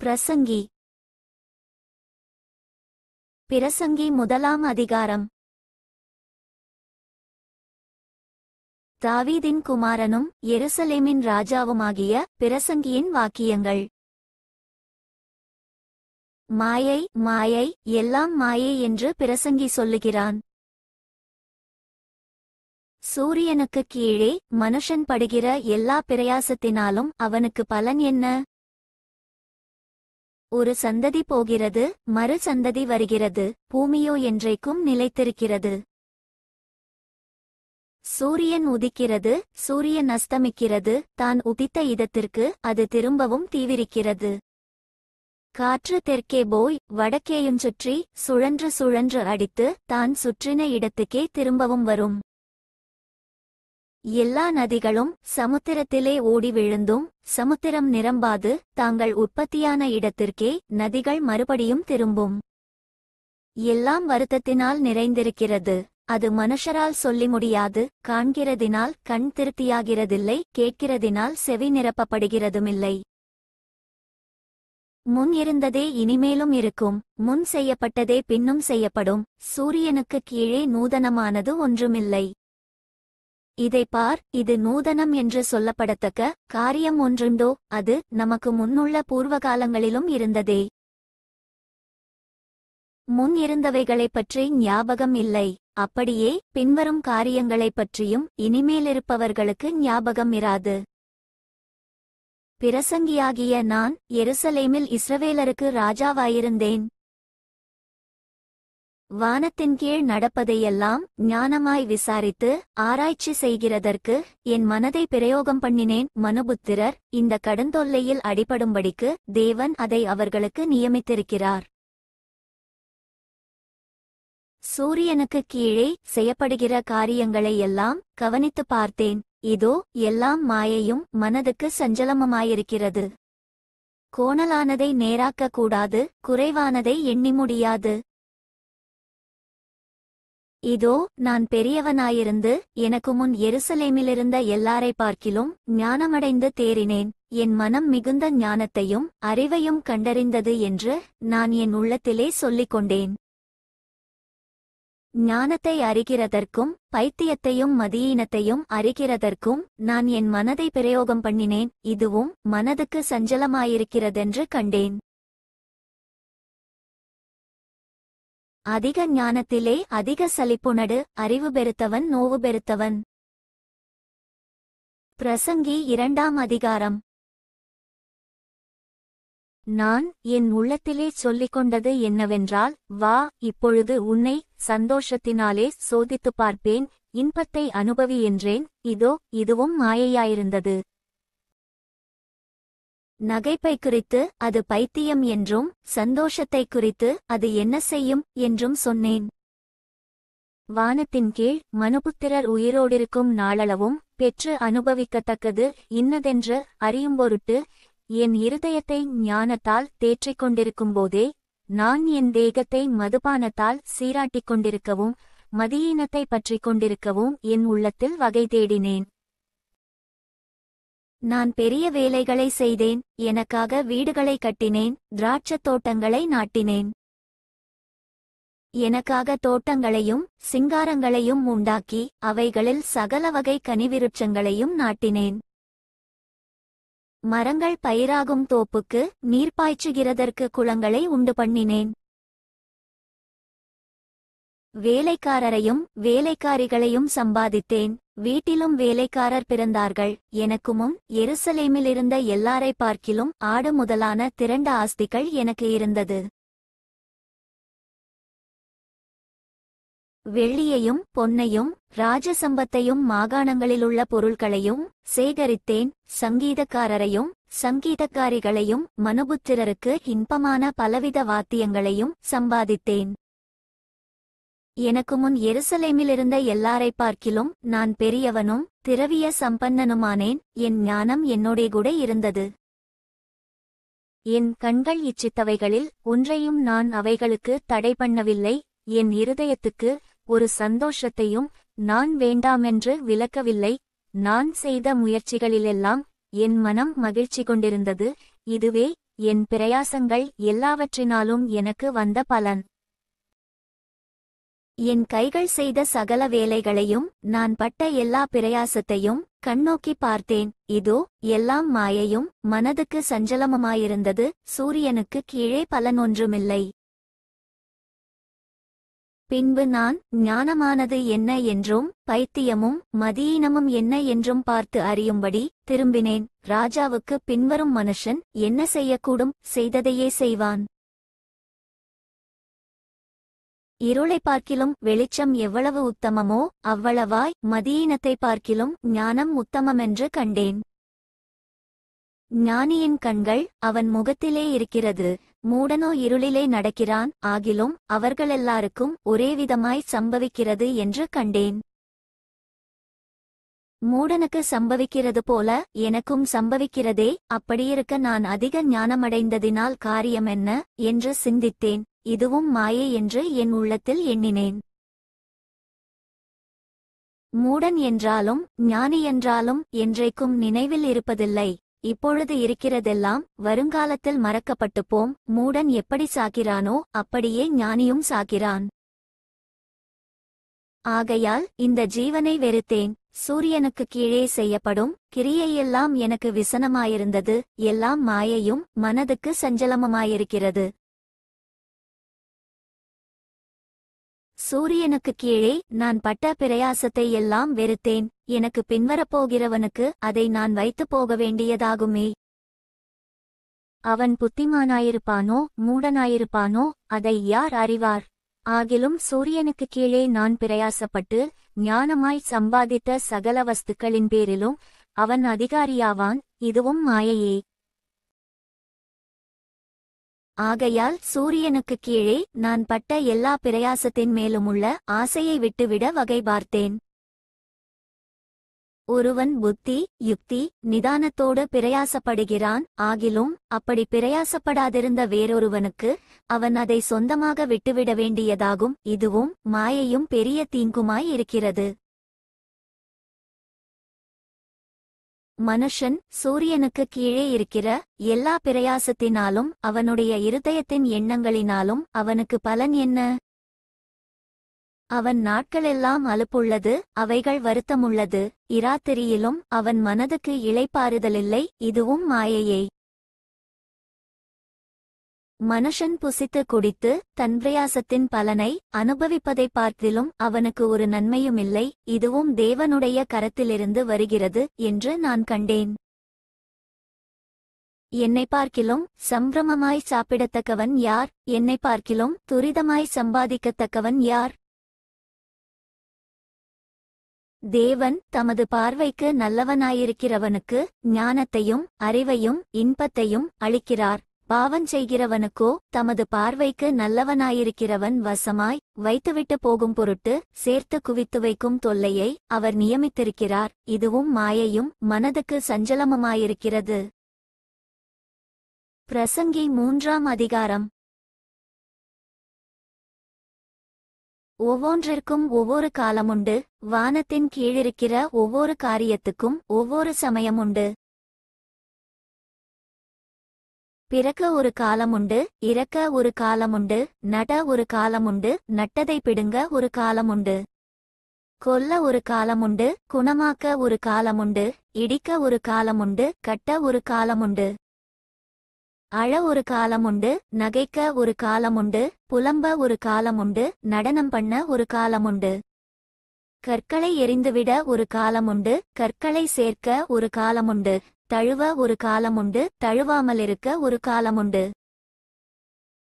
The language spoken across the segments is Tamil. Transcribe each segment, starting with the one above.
பிரசங்கி. பிரசங்கி முதலாம் அதிகாரம். தாவீதின் குமாரனும் எருசலேமின் ராஜாவுமாகிய பிரசங்கியின் வாக்கியங்கள். மாயை, மாயை, எல்லாம் மாயை என்று பிரசங்கி சொல்லுகிறான். சூரியனுக்குக் கீழே மனுஷன் படுகிற எல்லா பிரயாசத்தினாலும் அவனுக்கு பலன் என்ன? ஒரு சந்ததி போகிறது, மறு சந்ததி வருகிறது, பூமியோ என்றைக்கும் நிலைத்திருக்கிறது. சூரியன் உதிக்கிறது, சூரியன் அஸ்தமிக்கிறது, தான் உதித்த இடத்திற்கு அது திரும்பவும் தீவிரிக்கிறது. காற்று தெற்கே போய் வடக்கேயும் சுற்றி சுழன்று சுழன்று அடித்து தான் சுற்றின இடத்துக்கே திரும்பவும் வரும். எல்லா நதிகளும் சமுத்திரத்திலே ஓடி விழுந்தும் சமுத்திரம் நிரம்பாது தாங்கள் உற்பத்தியான இடத்திற்கே நதிகள் மறுபடியும் திரும்பும். எல்லாம் வருத்தத்தினால் நிறைந்திருக்கிறது, அது மனுஷரால் சொல்லி முடியாது. காண்கிறதினால் கண் திருப்தியாகிறதில்லை, கேட்கிறதினால் செவி நிரப்பப்படுகிறதுமில்லை. முன் இருந்ததே இனிமேலும் இருக்கும், முன் செய்யப்பட்டதே பின்னும் செய்யப்படும். சூரியனுக்குக் கீழே நூதனமானது ஒன்றுமில்லை. இதை பார், இது நூதனம் என்று சொல்லப்படத்தக்க காரியம் ஒன்றுண்டோ? அது நமக்கு முன்னுள்ள பூர்வகாலங்களிலும் இருந்ததே. முன் இருந்தவைகளைப் பற்றி ஞாபகம் இல்லை, அப்படியே பின்வரும் காரியங்களைப் பற்றியும் இனிமேலிருப்பவர்களுக்கு ஞாபகம் இராது. பிரசங்கியாகிய நான் எருசலேமில் இஸ்ரவேலருக்கு ராஜாவாயிருந்தேன். வானத்தின் கீழ் நடப்பதையெல்லாம் ஞானமாய் விசாரித்து ஆராய்ச்சி செய்கிறதற்கு என் மனதை பிரயோகம் பண்ணினேன். மனுபுத்திரர் இந்த கடுந்தொல்லையில் அடிபடும்படிக்கு தேவன் அதை அவர்களுக்கு நியமித்திருக்கிறார். சூரியனுக்குக் கீழே செய்யப்படுகிற காரியங்களை எல்லாம் கவனித்து பார்த்தேன். இதோ எல்லாம் மாயையும் மனதுக்கு சஞ்சலமுமாயிருக்கிறது. கோணலானதை நேராக்க கூடாது, குறைவானதை எண்ணி முடியாது. இதோ நான் பெரியவனாயிருந்து எனக்கு முன் எருசலேமிலிருந்த எல்லாரை பார்க்கிலும் ஞானமடைந்து தேறினேன். என் மனம் மிகுந்த ஞானத்தையும் அறிவையும் கண்டறிந்தது என்று நான் என் உள்ளத்திலே சொல்லிக் கொண்டேன். ஞானத்தை அறிகிறதற்கும் பைத்தியத்தையும் மதியீனத்தையும் அறிகிறதற்கும் நான் என் மனதை பிரயோகம் பண்ணினேன். இதுவும் மனதுக்கு சஞ்சலமாயிருக்கிறதென்று கண்டேன். அதிக ஞானத்திலே அதிக சலிப்புணடு, அறிவு பெருத்தவன் நோவு பெருத்தவன். பிரசங்கி இரண்டாம் அதிகாரம். நான் என் உள்ளத்திலே சொல்லிக் கொண்டது என்னவென்றால், வா, இப்பொழுது உன்னை சந்தோஷத்தினாலே சோதித்துப் பார்ப்பேன், இன்பத்தை அனுபவி என்றேன். இதோ இதுவும் மாயையாயிருந்தது. நகைப்பை குறித்து அது பைத்தியம் என்றும் சந்தோஷத்தை குறித்து அது என்ன செய்யும் என்றும் சொன்னேன். வானத்தின் கீழ் மனுபுத்திரர் உயிரோடிருக்கும் நாளளவும் பெற்று அனுபவிக்கத்தக்கது இன்னதென்று அறியும்பொருட்டு என் இருதயத்தை ஞானத்தால் தேற்றிக் கொண்டிருக்கும்போதே நான் என் தேகத்தை மதுபானத்தால் சீராட்டிக் கொண்டிருக்கவும் மதியீனத்தை பற்றிக் கொண்டிருக்கவும் என் உள்ளத்தில் வகை தேடினேன். நான் பெரிய வேலைகளை செய்தேன், எனக்காக வீடுகளை கட்டினேன், திராட்சத் தோட்டங்களை நாட்டினேன். எனக்காக தோட்டங்களையும் சிங்காரங்களையும் உண்டாக்கி அவைகளில் சகல வகை கனிவிருட்சங்களையும் நாட்டினேன். மரங்கள் பயிராகும் தோப்புக்கு நீர்ப்பாய்ச்சுகிறதற்கு குளங்களை உண்டு பண்ணினேன். வேலைக்காரரையும் வேலைக்காரிகளையும் சம்பாதித்தேன். வீட்டிலும் வேலைக்காரர் பிறந்தார்கள். எனக்குமும் எருசலேமிலிருந்த எல்லாரை பார்க்கிலும் ஆடு முதலான திரண்ட ஆஸ்திகள் எனக்கு இருந்தது. வெள்ளியையும் பொன்னையும் ராஜசம்பத்தையும் மாகாணங்களிலுள்ள பொருள்களையும் சேகரித்தேன். சங்கீதக்காரரையும் சங்கீதக்காரிகளையும் மனுபுத்திரருக்கு இன்பமான பலவித வாத்தியங்களையும் சம்பாதித்தேன். எனக்கு முன் எருசலேமிலிருந்த எல்லாரை பார்க்கிலும் நான் பெரியவனும் திரவிய சம்பன்னனுமானேன். என் ஞானம் என்னோடே கூட இருந்தது. என் கண்கள் இச்சித்தவைகளில் ஒன்றையும் நான் அவைகளுக்கு தடை பண்ணவில்லை. என் இருதயத்துக்கு ஒரு சந்தோஷத்தையும் நான் வேண்டாமென்று விலக்கவில்லை. நான் செய்த முயற்சிகளிலெல்லாம் என் மனம் மகிழ்ச்சி கொண்டிருந்தது. இதுவே என் பிரயாசங்கள் எல்லாவற்றினாலும் எனக்கு வந்த பலன். என் கைகள் செய்த சகல வேலைகளையும் நான் பட்ட எல்லா பிரயாசத்தையும் கண்ணோக்கி பார்த்தேன். இதோ எல்லாம் மாயையும் மனதுக்கு சஞ்சலமுமாயிருந்தது. சூரியனுக்கு கீழே பலனொன்றுமில்லை. பின்பு நான் ஞானமானது என்ன என்றும் பைத்தியமும் மதியீனமும் என்ன என்றும் பார்த்து அறியும்படி திரும்பினேன். ராஜாவுக்கு பின்வரும் மனுஷன் என்ன செய்யக்கூடும்? செய்ததையே செய்வான். இருளை பார்க்கிலும் வெளிச்சம் எவ்வளவு உத்தமமோ அவ்வளவாய் மதியீனத்தை பார்க்கிலும் ஞானம் உத்தமமென்று கண்டேன். ஞானியின் கண்கள் அவன் முகத்திலே இருக்கிறது. மூடனோ இருளிலே நடக்கிறான். ஆகிலும் அவர்களெல்லாருக்கும் ஒரேவிதமாய் சம்பவிக்கிறது என்று கண்டேன். மூடனுக்கு சம்பவிக்கிறது போல எனக்கும் சம்பவிக்கிறதே. அப்படியிருக்க நான் அதிக ஞானமடைந்ததினால் காரியமென்ன என்று சிந்தித்தேன். இதுவும் மாயை என்று என் உள்ளத்தில் எண்ணினேன். மூடன் என்றாலும் ஞானி என்றாலும் என்றைக்கும் நினைவில் இருப்பதில்லை. இப்பொழுது இருக்கிறதெல்லாம் வருங்காலத்தில் மறக்கப்பட்டுப்போம். மூடன் எப்படி சாகிறானோ அப்படியே ஞானியும் சாகிறான். ஆகையால் இந்த ஜீவனை வெறுத்தேன். சூரியனுக்கு கீழே செய்யப்படும் கிரியையெல்லாம் எனக்கு விசனமாயிருந்தது. எல்லாம் மாயையும் மனதுக்கு சஞ்சலமுமாயிருக்கிறது. சூரியனுக்கு கீழே நான் பட்ட பிரயாசத்தை எல்லாம் வெறுத்தேன். எனக்கு பின்வரப்போகிறவனுக்கு அதை நான் வைத்துப் போக வேண்டியதாகுமே. அவன் புத்திமானாயிருப்பானோ மூடனாயிருப்பானோ அதை யார் அறிவார்? ஆகிலும் சூரியனுக்கு கீழே நான் பிரயாசப்பட்டு ஞானமாய் சம்பாதித்த சகல வஸ்துக்களின் பேரிலும் அவன் அதிகாரியாவான். இதுவும் மாயையே. ஆகையால் சூரியனுக்கு கீழே நான் பட்ட எல்லா பிரயாசத்தின் மேலுமுள்ள ஆசையை விட்டுவிட வகை பார்த்தேன். ஒருவன் புத்தி யுக்தி நிதானத்தோடு பிரயாசப்படுகிறான். ஆகிலும் அப்படி பிரயாசப்படாதிருந்த வேறொருவனுக்கு அவன் அதை சொந்தமாக விட்டுவிட வேண்டியதாகும். இதுவும் மாயையும் பெரிய தீங்குமாய் இருக்கிறது. மனுஷன் சூரியனுக்கு கீழே இருக்கிற எல்லா பிரயாசத்தினாலும் அவனுடைய இருதயத்தின் எண்ணங்களினாலும் அவனுக்கு பலன் என்ன? அவன் நாட்களெல்லாம் அலுப்புள்ளது, அவைகள் வருத்தமுள்ளது. இராத்திரியிலும் அவன் மனதுக்கு இளைப்பாறுதலில்லை. இதுவும் மாயையே. மனுஷன் புசித்து குடித்து தன் பிரயாசத்தின் பலனை அனுபவிப்பதைப் பார்த்திலும் அவனுக்கு ஒரு நன்மையுமில்லை. இதுவும் தேவனுடைய கரத்திலிருந்து வருகிறது என்று நான் கண்டேன். என்னை பார்க்கிலும் சம்பிரமமாய் சாப்பிடத்தக்கவன் யார்? என்னை பார்க்கிலும் துரிதமாய் சம்பாதிக்கத்தக்கவன் யார்? தேவன் தமது பார்வைக்கு நல்லவனாயிருக்கிறவனுக்கு ஞானத்தையும் அறிவையும் இன்பத்தையும் அளிக்கிறார். பாவம் செய்கிறவனுக்கோ தமது பார்வைக்கு நல்லவனாயிருக்கிறவன் வசமாய் வைத்துவிட்டு போகும் பொருட்டு சேர்த்து குவித்து வைக்கும் தொல்லையை அவர் நியமித்திருக்கிறார். இதுவும் மாயையும் மனதுக்கு சஞ்சலமுமாயிருக்கிறது. பிரசங்கி 3ஆம் அதிகாரம். ஒவ்வொன்றிற்கும் ஒவ்வொரு காலமுண்டு. வானத்தின் கீழிருக்கிற ஒவ்வொரு காரியத்துக்கும் ஒவ்வொரு சமயமுண்டு. பிறக்க ஒரு காலமுண்டு, இறக்க ஒரு காலமுண்டு, நட ஒரு காலமுண்டு, நட்டதை பிடுங்க ஒரு காலமுண்டு. கொல்ல ஒரு காலமுண்டு, குணமாக்க ஒரு காலமுண்டு, இடிக்க ஒரு காலமுண்டு, கட்ட ஒரு காலமுண்டு. அழ ஒரு காலமுண்டு, நகைக்க ஒரு காலமுண்டு, புலம்ப ஒரு காலமுண்டு, நடனம் பண்ண ஒரு காலமுண்டு. கற்களை எறிந்துவிட ஒரு காலமுண்டு, கற்களை சேர்க்க ஒரு காலமுண்டு. தழுவ ஒரு காலமுண்டு, தழுவாமலிருக்க ஒரு காலமுண்டு.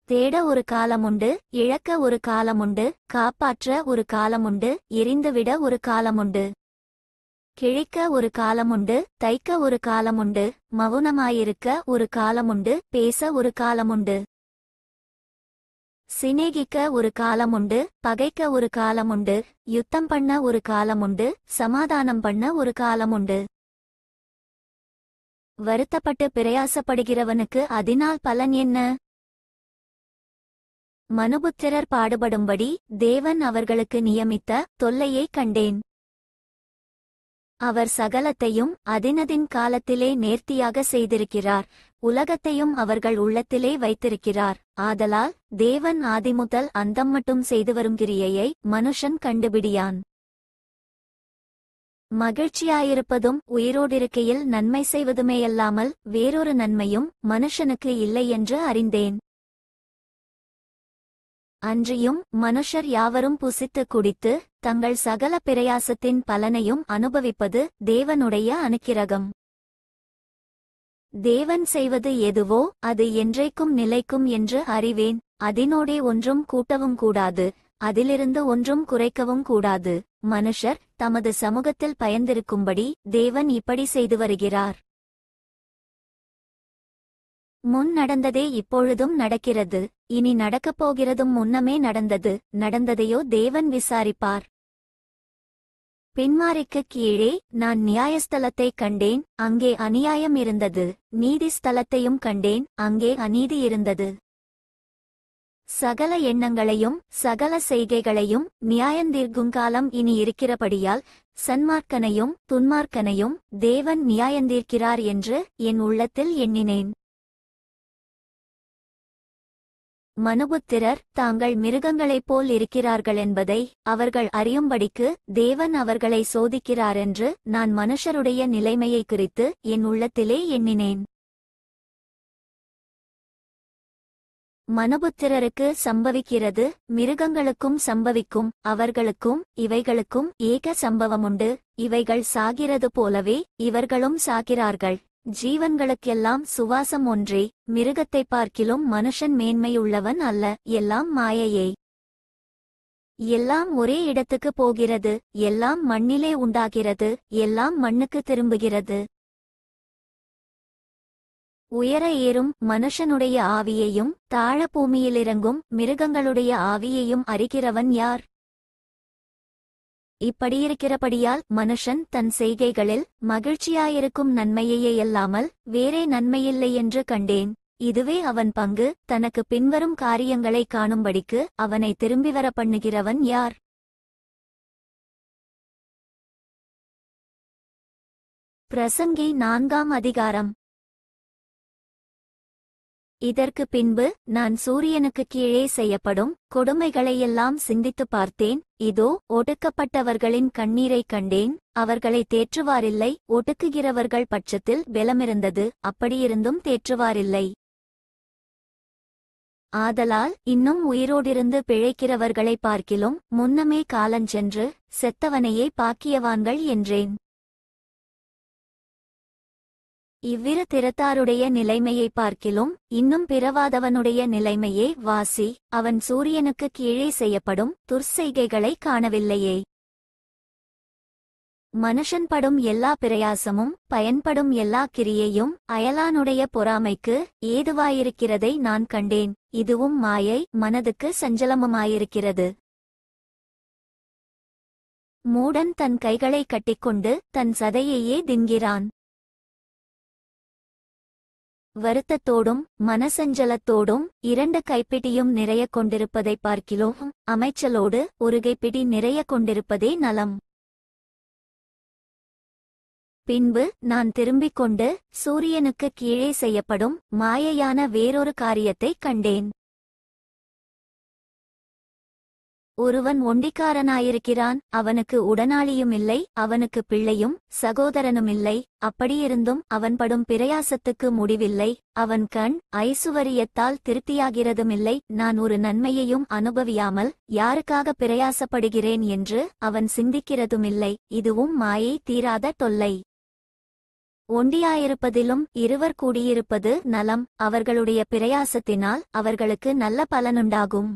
தேட ஒரு காலமுண்டு, இழக்க ஒரு காலமுண்டு, காப்பாற்ற ஒரு காலமுண்டு, எரிந்துவிட ஒரு காலமுண்டு. கிழிக்க ஒரு காலமுண்டு, தைக்க ஒரு காலமுண்டு, மவுனமாயிருக்க ஒரு காலமுண்டு, பேச ஒரு காலமுண்டு. சிநேகிக்க ஒரு காலமுண்டு, பகைக்க ஒரு காலமுண்டு, யுத்தம் பண்ண ஒரு காலமுண்டு, சமாதானம் பண்ண ஒரு காலமுண்டு. வருத்தப்பட்டு பிரயாசப்படுகிறவனுக்கு அதனால் பலன் என்ன? மனுபுத்திரர் பாடுபடும்படி தேவன் அவர்களுக்கு நியமித்த தொல்லையைக் கண்டேன். அவர் சகலத்தையும் அதினதின் காலத்திலே நேர்த்தியாக செய்திருக்கிறார். உலகத்தையும் அவர்கள் உள்ளத்திலே வைத்திருக்கிறார். ஆதலால் தேவன் ஆதிமுதல் அந்தம் மட்டும் செய்து வரும் கிரியையை மனுஷன் கண்டுபிடியான். மகிழ்ச்சியாயிருப்பதும் உயிரோடிருக்கையில் நன்மை செய்வதுமேயல்லாமல் வேறொரு நன்மையும் மனுஷனுக்கு இல்லை என்று அறிந்தேன். அன்றியும் மனுஷர் யாவரும் புசித்து குடித்து தங்கள் சகல பிரயாசத்தின் பலனையும் அனுபவிப்பது தேவனுடைய அனுக்கிரகம். தேவன் செய்வது எதுவோ அது என்றைக்கும் நிலைக்கும் என்று அறிவேன். அதினோடே ஒன்றும் கூட்டவும் கூடாது, அதிலிருந்து ஒன்றும் குறைக்கவும் கூடாது. மனுஷர் தமது சமூகத்தில் பயந்திருக்கும்படி தேவன் இப்படி செய்து வருகிறார். முன் நடந்ததே இப்பொழுதும் நடக்கிறது, இனி நடக்கப் போகிறதும் முன்னமே நடந்தது. நடந்ததையோ தேவன் விசாரிப்பார். பின்மாரிக்குக் கீழே நான் நியாயஸ்தலத்தைக் கண்டேன், அங்கே அநியாயம் இருந்தது. நீதி ஸ்தலத்தையும் கண்டேன், அங்கே அநீதி இருந்தது. சகல எண்ணங்களையும் சகல செய்கைகளையும் நியாயந்தீர்க்குங்காலம் இனி இருக்கிறபடியால் சன்மார்க்கனையும் துன்மார்க்கனையும் தேவன் நியாயந்தீர்க்கிறார் என்று என் உள்ளத்தில் எண்ணினேன். மனுபுத்திரர் தாங்கள் மிருகங்களைப் போல் இருக்கிறார்களென்பதை அவர்கள் அறியும்படிக்கு தேவன் அவர்களை சோதிக்கிறாரென்று நான் மனுஷருடைய நிலைமையை குறித்து என் உள்ளத்திலே எண்ணினேன். மனுபுத்திரருக்கு சம்பவிக்கிறது மிருகங்களுக்கும் சம்பவிக்கும். அவர்களுக்கும் இவைகளுக்கும் ஏக சம்பவமுண்டு. இவைகள் சாகிறது போலவே இவர்களும் சாகிறார்கள். ஜீவன்களுக்கெல்லாம் சுவாசம் ஒன்றே. மிருகத்தைப் பார்க்கிலும் மனுஷன் மேன்மையுள்ளவன் அல்ல. எல்லாம் மாயையே. எல்லாம் ஒரே இடத்துக்கு போகிறது. எல்லாம் மண்ணிலே உண்டாகிறது. எல்லாம் மண்ணுக்கு திரும்புகிறது. உயர ஏறும் மனுஷனுடைய ஆவியையும் தாழ பூமியிலிறங்கும் மிருகங்களுடைய ஆவியையும் அறிகிறவன் யார்? இப்படியிருக்கிறபடியால் மனுஷன் தன் செய்கைகளில் மகிழ்ச்சியாயிருக்கும் நன்மையையல்லாமல் வேறே நன்மையில்லை என்று கண்டேன். இதுவே அவன் பங்கு. தனக்கு பின்வரும் காரியங்களை காணும்படிக்கு அவனை திரும்பிவர பண்ணுகிறவன் யார்? பிரசங்கி 4ஆம் அதிகாரம். இதற்கு பின்பு நான் சூரியனுக்குக் கீழே செய்யப்படும் கொடுமைகளையெல்லாம் சிந்தித்துப் பார்த்தேன். இதோ ஒடுக்கப்பட்டவர்களின் கண்ணீரைக் கண்டேன். அவர்களை தேற்றுவாரில்லை. ஒடுக்குகிறவர்கள் பட்சத்தில் பெலமிருந்தது, அப்படியிருந்தும் தேற்றுவாரில்லை. ஆதலால் இன்னும் உயிரோடிருந்து பிழைக்கிறவர்களைப் பார்க்கிலும் முன்னமே காலஞ்சென்று செத்தவனையே பாக்கியவான்கள் என்றேன். இவ்விரு திறத்தாருடைய நிலைமையைப் பார்க்கிலும் இன்னும் பிறவாதவனுடைய நிலைமையே வாசி. அவன் சூரியனுக்குக் கீழே செய்யப்படும் துர்ச்செய்கைகளைக் காணவில்லையே. மனுஷன் படும் எல்லா பிரயாசமும் பயன்படும் எல்லா கிரியையும் அயலானுடைய பொறாமைக்கு ஏதுவாயிருக்கிறதை நான் கண்டேன். இதுவும் மாயை, மனதுக்கு சஞ்சலமுமாயிருக்கிறது. மூடன் தன் கைகளைக் கட்டிக்கொண்டு தன் சதையையே தின்கிறான். வருத்தத்தோடும் மனசஞ்சலத்தோடும் 2 கைப்பிடியும் நிறைய கொண்டிருப்பதைப் பார்க்கிலும் அமைச்சலோடு ஒரு கைப்பிடி நிறைய கொண்டிருப்பதே நலம். பின்பு நான் திரும்பிக் கொண்டு சூரியனுக்குக் கீழே செய்யப்படும் மாயையான வேறொரு காரியத்தைக் கண்டேன். ஒருவன் ஒண்டிக்காரனாயிருக்கிறான். அவனுக்கு உடனாளியுமில்லை, அவனுக்கு பிள்ளையும் சகோதரனுமில்லை. அப்படியிருந்தும் அவன் படும் பிரயாசத்துக்கு முடிவில்லை. அவன் கண் ஐசுவரியத்தால் திருப்தியாகிறதுமில்லை. நான் ஒரு நன்மையையும் அனுபவியாமல் யாருக்காக பிரயாசப்படுகிறேன் என்று அவன் சிந்திக்கிறதுமில்லை. இதுவும் மாயை, தீராத தொல்லை. ஒண்டியாயிருப்பதிலும் இருவர் கூடியிருப்பது நலம். அவர்களுடைய பிரயாசத்தினால் அவர்களுக்கு நல்ல பலனுண்டாகும்.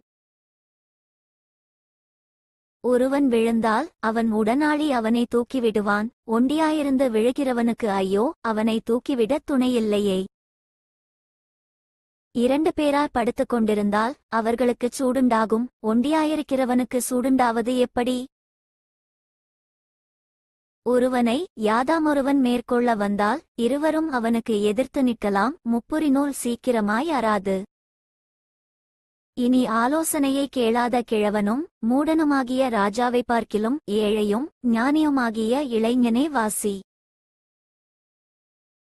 ஒருவன் விழுந்தால் அவன் உடனாளி அவனை தூக்கிவிடுவான். ஒண்டியாயிருந்து விழுகிறவனுக்கு ஐயோ, அவனை தூக்கிவிட துணையில்லையே. 2 பேரார் படுத்துக் கொண்டிருந்தால் அவர்களுக்குச் சூடுண்டாகும். ஒண்டியாயிருக்கிறவனுக்கு சூடுண்டாவது எப்படி? ஒருவனை யாதாமொருவன் மேற்கொள்ள வந்தால் இருவரும் அவனுக்கு எதிர்த்து நிற்கலாம். முப்புரிநூல் சீக்கிரமாய் அறாது. இனி ஆலோசனையை கேளாத கிழவனும் மூடனுமாகிய ராஜாவை பார்க்கிலும் ஏழையும் ஞானியுமாகிய இளைஞனே வாசி.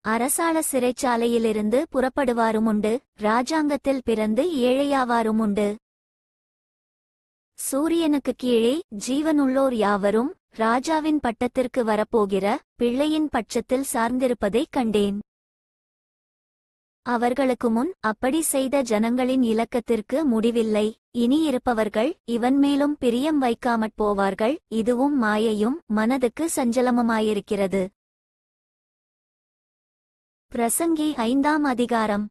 அரசாள சிறைச்சாலையிலிருந்து புறப்படுவாருமுண்டு, இராஜாங்கத்தில் பிறந்து ஏழையாவாருமுண்டு. சூரியனுக்குக் கீழே ஜீவனுள்ளோர் யாவரும் ராஜாவின் பட்டத்திற்கு வரப்போகிற பிள்ளையின் பட்சத்தில் சார்ந்திருப்பதைக் கண்டேன். அவர்களுக்கு முன் அப்படி செய்த ஜனங்களின் இலக்கத்திற்கு முடிவில்லை. இனி இருப்பவர்கள் இவன் மேலும் பிரியம் வைக்காமற் போவார்கள். இதுவும் மாயையும் மனதுக்கு சஞ்சலமுமாயிருக்கிறது. பிரசங்கி 5ஆம் அதிகாரம்.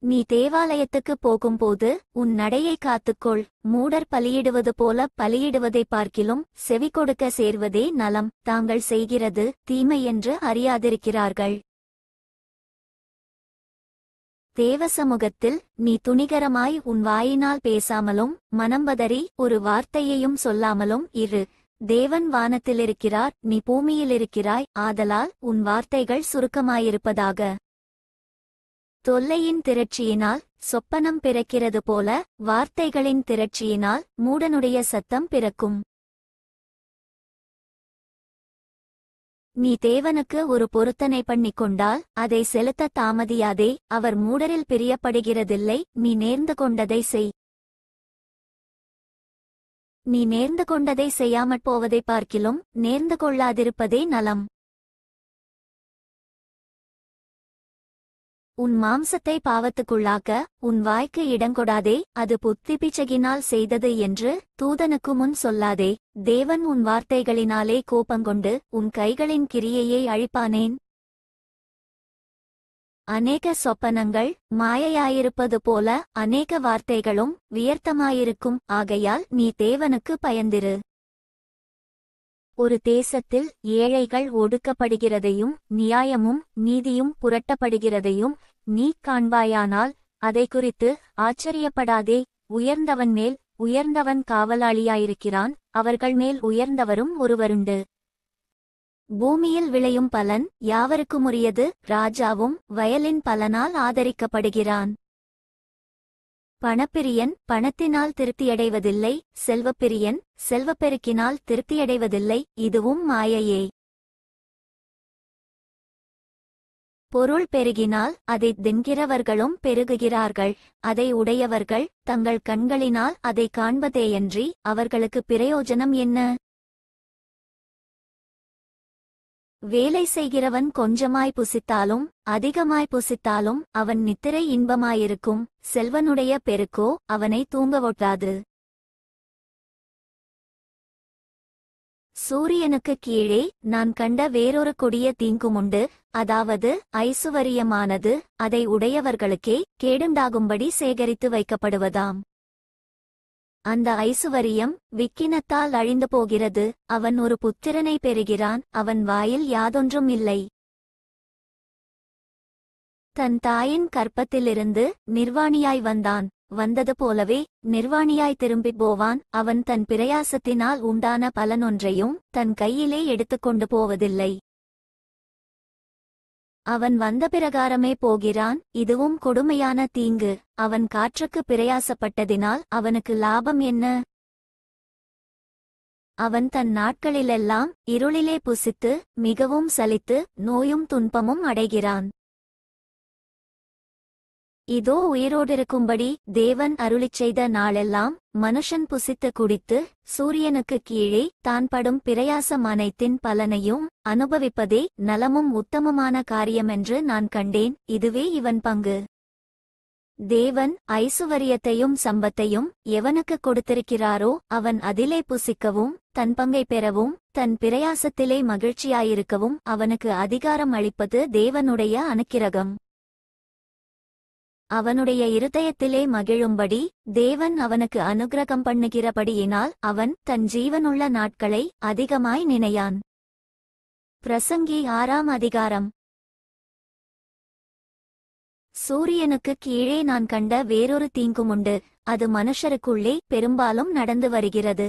நீ தேவாலயத்துக்குப் போகும்போது உன் நடையை காத்துக்கொள். மூடர் பலியிடுவது போல பலியிடுவதைப் பார்க்கிலும் செவி கொடுக்க சேர்வதே நலம். தாங்கள் செய்கிறது தீமை என்று அறியாதிருக்கிறார்கள். தேவசமுகத்தில் நீ துணிகரமாய் உன் வாயினால் பேசாமலும் மனம்பதறி ஒரு வார்த்தையையும் சொல்லாமலும் இரு. தேவன் வானத்திலிருக்கிறார், நீ பூமியிலிருக்கிறாய். ஆதலால் உன் வார்த்தைகள் சுருக்கமாயிருப்பதாக. தொல்லையின் திரட்சியினால் சொப்பனம் பிறக்கிறது போல வார்த்தைகளின் திரட்சியினால் மூடனுடைய சத்தம் பிறக்கும். நீ தேவனுக்கு ஒரு பொருத்தனை பண்ணிக்கொண்டால் அதை செலுத்த தாமதியாதே. அவர் மூடரில் பிரியப்படுகிறதில்லை. நீ நேர்ந்து கொண்டதை செய். நீ நேர்ந்து கொண்டதை செய்யாமற் போவதைப் பார்க்கிலும் நேர்ந்து கொள்ளாதிருப்பதே நலம். உன் மாம்சத்தை பாவத்துக்குள்ளாக்க உன் வாய்க்கு இடங்கொடாதே. அது புத்திபிச்சகினால் செய்தது என்று தூதனுக்கு முன் சொல்லாதே. தேவன் உன் வார்த்தைகளினாலே கோபங்கொண்டு உன் கைகளின் கிரியையை அழிப்பானேன். அநேக சொப்பனங்கள் மாயையாயிருப்பது போல அநேக வார்த்தைகளும் வியர்த்தமாயிருக்கும். ஆகையால் நீ தேவனுக்கு பயந்திரு. ஒரு தேசத்தில் ஏழைகள் ஒடுக்கப்படுகிறதையும் நியாயமும் நீதியும் புரட்டப்படுகிறதையும் நீ காண்பாயானால் அதை குறித்து ஆச்சரியப்படாதே. உயர்ந்தவன் மேல் உயர்ந்தவன் காவலாளியாயிருக்கிறான். அவர்கள் மேல் உயர்ந்தவரும் ஒருவருண்டு. பூமியில் விளையும் பலன் யாவருக்குமுரியது. ராஜாவும் வயலின் பலனால் ஆதரிக்கப்படுகிறான். பணப்பிரியன் பணத்தினால் திருப்தியடைவதில்லை. செல்வப்பிரியன் செல்வப்பெருக்கினால் திருப்தியடைவதில்லை. இதுவும் மாயையே. பொருள் பெருகினால் அதைத் தின்கிறவர்களும் பெருகுகிறார்கள். அதை உடையவர்கள் தங்கள் கண்களினால் அதை காண்பதேயன்றி அவர்களுக்கு பிரயோஜனம் என்ன? வேலை செய்கிறவன் கொஞ்சமாய் புசித்தாலும் அதிகமாய் புசித்தாலும் அவன் நித்திரை இன்பமாயிருக்கும். செல்வனுடைய பெருக்கோ அவனை தூங்கவொட்டாது. சூரியனுக்குக் கீழே நான் கண்ட வேறொரு கொடிய தீங்குமுண்டு. அதாவது ஐசுவரியமானது அதை உடையவர்களுக்கே கேடுண்டாகும்படி சேகரித்து வைக்கப்படுவதாம். அந்த ஐசுவரியம் விக்கினத்தால் அழிந்து போகிறது. அவன் ஒரு புத்திரனை பெறுகிறான். அவன் வாயில் யாதொன்றும் இல்லை. தன் தாயின் கற்பத்திலிருந்து நிர்வாணியாய் வந்தான். வந்தது போலவே நிர்வாணியாய் திரும்பிப் போவான். அவன் தன் பிரயாசத்தினால் உண்டான பலனொன்றையும் தன் கையிலே எடுத்துக்கொண்டு போவதில்லை. அவன் வந்த பிரகாரமே போகிறான். இதுவும் கொடுமையான தீங்கு. அவன் காற்றுக்கு பிரயாசப்பட்டதினால் அவனுக்கு லாபம் என்ன? அவன் தன் நாட்களிலெல்லாம் இருளிலே புசித்து மிகவும் சலித்து நோயும் துன்பமும் அடைகிறான். இதோ உயிரோடிருக்கும்படி தேவன் அருளிச் செய்த நாளெல்லாம் மனுஷன் புசித்து குடித்து சூரியனுக்குக் கீழே தான் படும் பிரயாசம் அனைத்தின் பலனையும் அனுபவிப்பதே நலமும் உத்தமமான காரியமென்று நான் கண்டேன். இதுவே இவன் பங்கு. தேவன் ஐசுவரியத்தையும் சம்பத்தையும் எவனுக்கு கொடுத்திருக்கிறாரோ அவன் அதிலே புசிக்கவும் தன் பங்கை பெறவும் தன் பிரயாசத்திலே மகிழ்ச்சியாயிருக்கவும் அவனுக்கு அதிகாரம் அளிப்பது தேவனுடைய அனுக்கிரகம். அவனுடைய இருதயத்திலே மகிழும்படி தேவன் அவனுக்கு அனுக்கிரகம் பண்ணுகிறபடியினால் அவன் தன் ஜீவனுள்ள நாட்களை அதிகமாய் நினையான். பிரசங்கி 6ஆம் அதிகாரம். சூரியனுக்குக் கீழே நான் கண்ட வேறொரு தீங்குமுண்டு. அது மனுஷருக்குள்ளே பெரும்பாலும் நடந்து வருகிறது.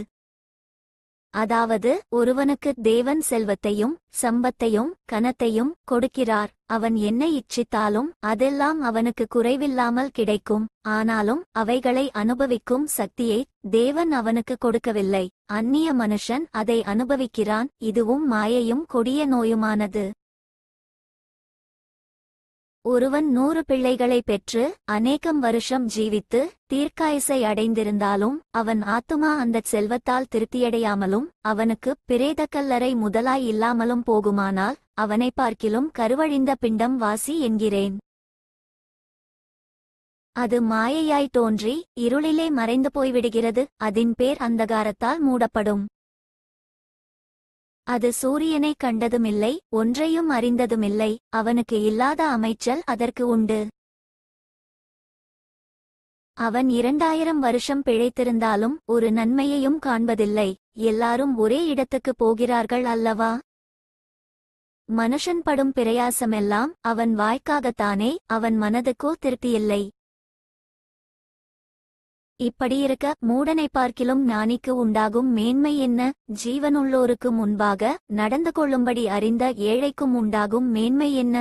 அதாவது ஒருவனுக்கு தேவன் செல்வத்தையும் சம்பத்தையும் கனத்தையும் கொடுக்கிறார். அவன் என்ன இச்சித்தாலும் அதெல்லாம் அவனுக்கு குறைவில்லாமல் கிடைக்கும். ஆனாலும் அவைகளை அனுபவிக்கும் சக்தியை தேவன் அவனுக்கு கொடுக்கவில்லை. அந்நிய மனுஷன் அதை அனுபவிக்கிறான். இதுவும் மாயையும் கொடிய நோயுமானது. ஒருவன் 100 பிள்ளைகளை பெற்று அநேகம் வருஷம் ஜீவித்து தீர்க்காயுசை அடைந்திருந்தாலும் அவன் ஆத்துமா அந்தச் செல்வத்தால் திருப்தியடையாமலும் அவனுக்கு பிரேதக்கல்லறை முதலாய் இல்லாமலும் போகுமானால் அவனை பார்க்கிலும் கருவழிந்த பிண்டம் வாசி என்கிறேன். அது மாயையாய் தோன்றி இருளிலே மறைந்து போய்விடுகிறது. அதின் பேர் அந்தகாரத்தால் மூடப்படும். அது சூரியனை கண்டதுமில்லை, ஒன்றையும் அறிந்ததுமில்லை. அவனுக்கு இல்லாத அமைச்சல் அதற்கு உண்டு. அவன் 2000 வருஷம் பிழைத்திருந்தாலும் ஒரு நன்மையையும் காண்பதில்லை. எல்லாரும் ஒரே இடத்துக்கு போகிறார்கள் அல்லவா? மனுஷன் படும் பிரயாசமெல்லாம் அவன் வாய்க்காகத்தானே, அவன் மனதுக்கோ திருப்தியில்லை. இப்படியிருக்க மூடனை பார்க்கிலும் ஞானிக்கு உண்டாகும் மேன்மை என்ன? ஜீவனுள்ளோருக்கு முன்பாக நடந்து கொள்ளும்படி அறிந்த ஏழைக்கும் உண்டாகும் மேன்மை என்ன?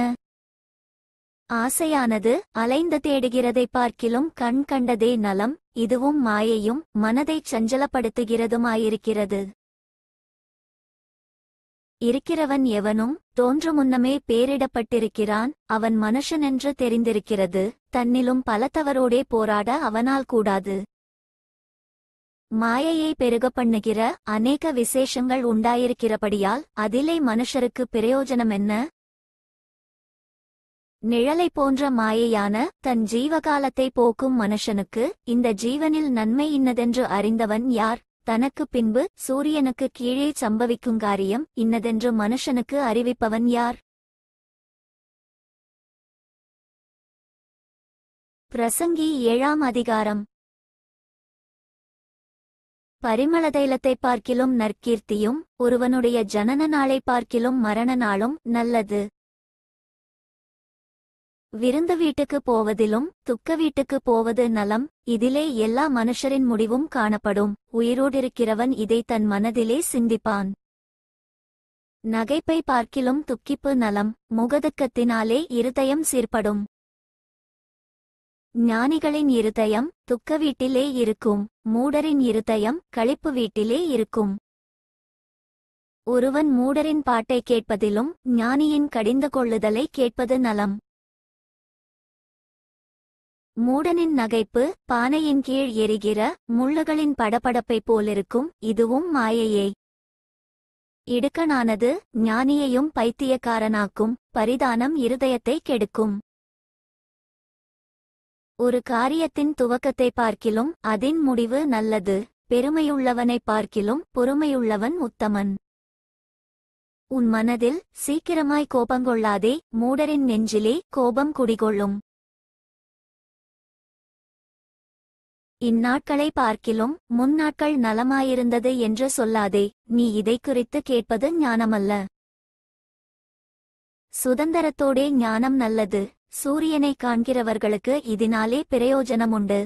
ஆசையானது அலைந்து தேடுகிறதை பார்க்கிலும் கண் கண்டதே நலம். இதுவும் மாயையும் மனதைச் சஞ்சலப்படுத்துகிறதுமாயிருக்கிறது. இருக்கிறவன் எவனும் தோன்றுமுன்னமே பேரிடப்பட்டிருக்கிறான். அவன் மனுஷனென்று தெரிந்திருக்கிறது. தன்னிலும் பலத்தவரோடே போராட அவனால் கூடாது. மாயையை பெருக பண்ணுகிற அநேக விசேஷங்கள் உண்டாயிருக்கிறபடியால் அதிலே மனுஷருக்கு பிரயோஜனம் என்ன? நிழலை போன்ற மாயையான தன் ஜீவகாலத்தை போக்கும் மனுஷனுக்கு இந்த ஜீவனில் நன்மை இன்னதென்று அறிந்தவன் யார்? தனக்கு பின்பு சூரியனுக்கு கீழே சம்பவிக்கும் காரியம் இன்னதென்று மனுஷனுக்கு அறிவிப்பவன் யார்? பிரசங்கி 7ஆம் அதிகாரம். பரிமளதைலத்தை பார்க்கிலும் நற்கீர்த்தியும் ஒருவனுடைய ஜனன நாளை பார்க்கிலும் மரண நாளும் நல்லது. விருந்து வீட்டுக்கு போவதிலும் துக்க வீட்டுக்கு போவது நலம். இதிலே எல்லா மனுஷரின் முடிவும் காணப்படும். உயிரோடிருக்கிறவன் இதை தன் மனதிலே சிந்திப்பான். நகைப்பை பார்க்கிலும் துக்கிப்பு நலம். முகதுக்கத்தினாலே இருதயம் சீர்படும். ஞானிகளின் இருதயம் துக்க வீட்டிலே இருக்கும். மூடரின் இருதயம் களிப்பு வீட்டிலே இருக்கும். ஒருவன் மூடரின் பாட்டை கேட்பதிலும் ஞானியின் கடிந்து கொள்ளுதலை கேட்பது நலம். மூடனின் நகைப்பு பானையின் கீழ் எரிகிற முள்ளுகளின் படபடப்பை போலிருக்கும். இதுவும் மாயையே. இடுக்கணானது ஞானியையும் பைத்தியக்காரனாக்கும். பரிதானம் இருதயத்தை கெடுக்கும். ஒரு காரியத்தின் துவக்கத்தை பார்க்கிலும் அதின் முடிவு நல்லது. பெருமையுள்ளவனை பார்க்கிலும் பொறுமையுள்ளவன் உத்தமன். உன் மனதில் சீக்கிரமாய் கோபங்கொள்ளாதே. மூடரின் நெஞ்சிலே கோபம் குடிகொள்ளும். இந்நாட்களை பார்க்கிலும் முன்னாட்கள் நலமாயிருந்தது என்று சொல்லாதே. நீ இதை குறித்து கேட்பது ஞானமல்ல. சுதந்தரத்தோடே ஞானம் நல்லது. சூரியனை காண்கிறவர்களுக்கு இதனாலே பிரயோஜனமுண்டு.